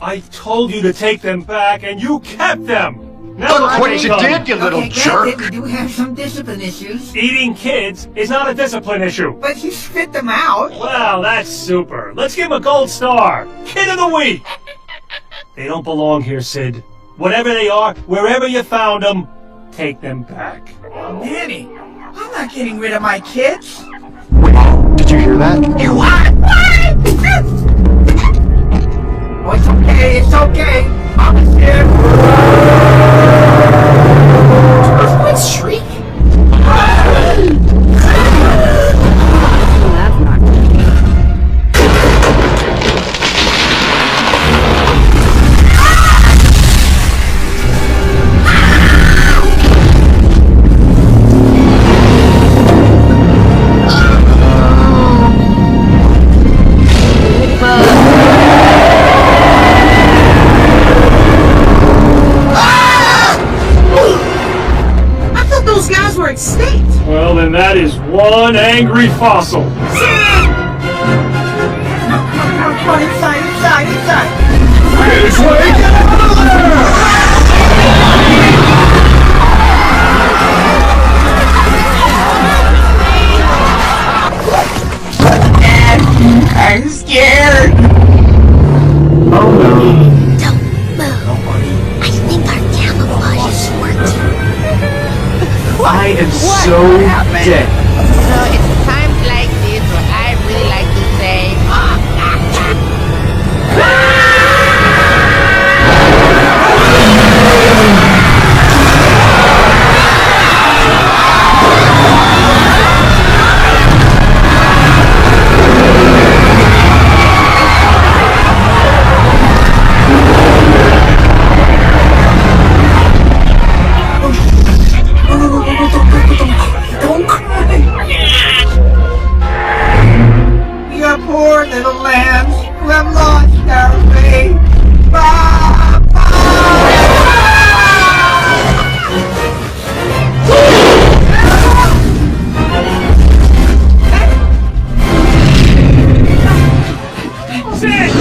I told you to take them back, and you kept them! Now Look what you did, you little jerk! We do have some discipline issues. Eating kids is not a discipline issue. But you spit them out. Well, that's super. Let's give him a gold star. Kid of the week! They don't belong here, Sid. Whatever they are, wherever you found them, take them back. Danny, I'm not getting rid of my kids. Wait, did you hear that? You what? Oh, it's okay, it's okay. Mama's here. Earthquake shriek? That's not good. Extinct. Well, then that is one angry fossil. Come on, inside. This way, get out of there! I'm scared. Oh no. Don't move. I think our camouflage is working. I am so dead. So it's times like this where I really like to say, Don't cry. We are poor little lambs who have lost our way. Sid!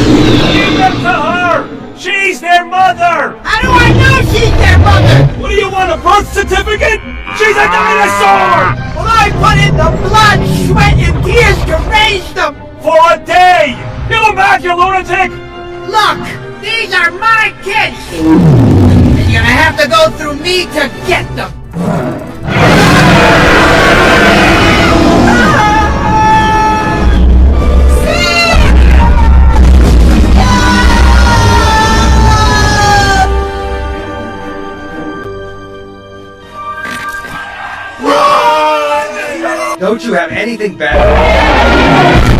Give them to her! She's their mother! How do I know she's their mother? What do you want, a birth certificate? She's a dinosaur! Well, I put in the blood, sweat, and tears to raise them. For a day! Give them back, you lunatic! Look, these are my kids. And you're gonna have to go through me to get them. Don't you have anything better?